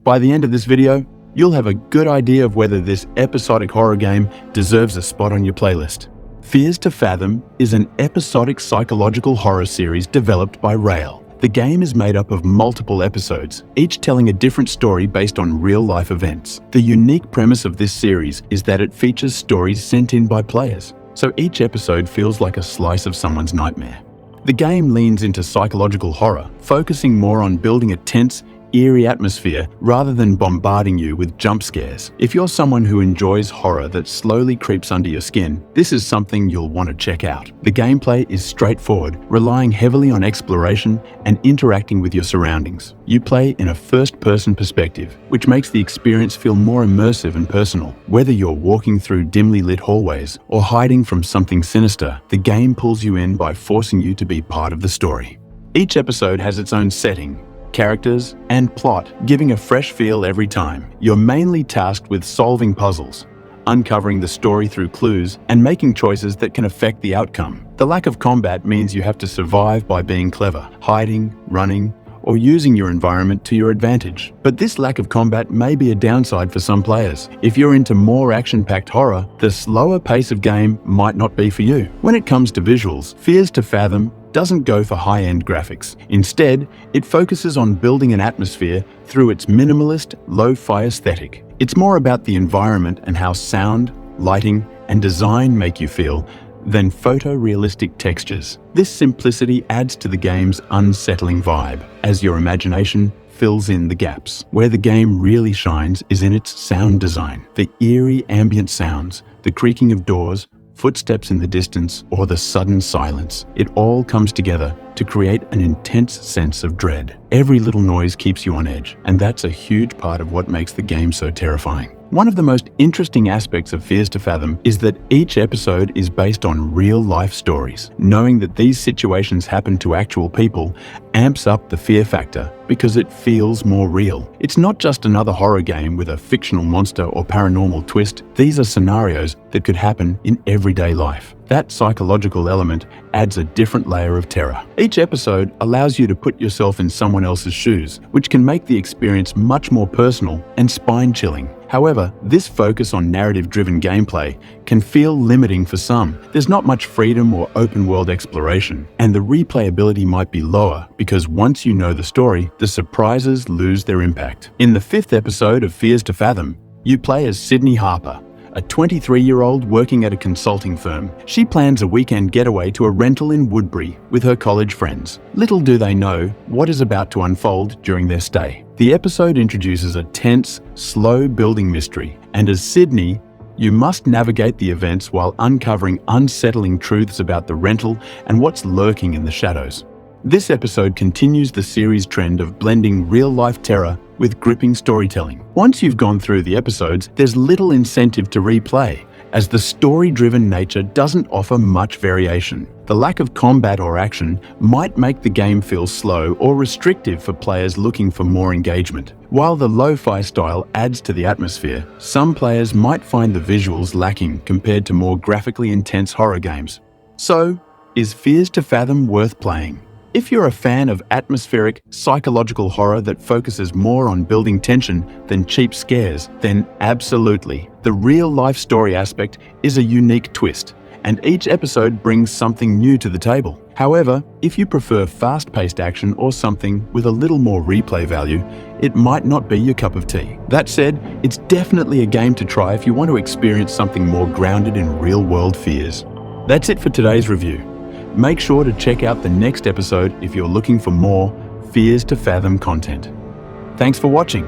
By the end of this video, you'll have a good idea of whether this episodic horror game deserves a spot on your playlist. Fears to Fathom is an episodic psychological horror series developed by Rail. The game is made up of multiple episodes, each telling a different story based on real-life events. The unique premise of this series is that it features stories sent in by players, so each episode feels like a slice of someone's nightmare. The game leans into psychological horror, focusing more on building a tense, eerie atmosphere rather than bombarding you with jump scares. If you're someone who enjoys horror that slowly creeps under your skin, this is something you'll want to check out. The gameplay is straightforward, relying heavily on exploration and interacting with your surroundings. You play in a first-person perspective, which makes the experience feel more immersive and personal. Whether you're walking through dimly lit hallways or hiding from something sinister, the game pulls you in by forcing you to be part of the story. Each episode has its own setting, characters, and plot, giving a fresh feel every time. You're mainly tasked with solving puzzles, uncovering the story through clues, and making choices that can affect the outcome. The lack of combat means you have to survive by being clever, hiding, running, or using your environment to your advantage. But this lack of combat may be a downside for some players. If you're into more action-packed horror, the slower pace of game might not be for you. When it comes to visuals, Fears to Fathom doesn't go for high-end graphics. Instead, it focuses on building an atmosphere through its minimalist, lo-fi aesthetic. It's more about the environment and how sound, lighting, and design make you feel than photorealistic textures. This simplicity adds to the game's unsettling vibe, as your imagination fills in the gaps. Where the game really shines is in its sound design. The eerie ambient sounds, the creaking of doors, footsteps in the distance, or the sudden silence. It all comes together to create an intense sense of dread. Every little noise keeps you on edge, and that's a huge part of what makes the game so terrifying. One of the most interesting aspects of Fears to Fathom is that each episode is based on real-life stories. Knowing that these situations happen to actual people amps up the fear factor because it feels more real. It's not just another horror game with a fictional monster or paranormal twist. These are scenarios that could happen in everyday life. That psychological element adds a different layer of terror. Each episode allows you to put yourself in someone else's shoes, which can make the experience much more personal and spine-chilling. However, this focus on narrative-driven gameplay can feel limiting for some. There's not much freedom or open-world exploration, and the replayability might be lower because once you know the story, the surprises lose their impact. In the 5th episode of Fears to Fathom, you play as Sydney Harper, a 23-year-old working at a consulting firm. She plans a weekend getaway to a rental in Woodbury with her college friends. Little do they know what is about to unfold during their stay. The episode introduces a tense, slow-building mystery, and as Sydney, you must navigate the events while uncovering unsettling truths about the rental and what's lurking in the shadows. This episode continues the series' trend of blending real-life terror with gripping storytelling. Once you've gone through the episodes, there's little incentive to replay, as the story-driven nature doesn't offer much variation. The lack of combat or action might make the game feel slow or restrictive for players looking for more engagement. While the lo-fi style adds to the atmosphere, some players might find the visuals lacking compared to more graphically intense horror games. So, is Fears to Fathom worth playing? If you're a fan of atmospheric, psychological horror that focuses more on building tension than cheap scares, then absolutely. The real-life story aspect is a unique twist, and each episode brings something new to the table. However, if you prefer fast-paced action or something with a little more replay value, it might not be your cup of tea. That said, it's definitely a game to try if you want to experience something more grounded in real-world fears. That's it for today's review. Make sure to check out the next episode if you're looking for more Fears to Fathom content. Thanks for watching.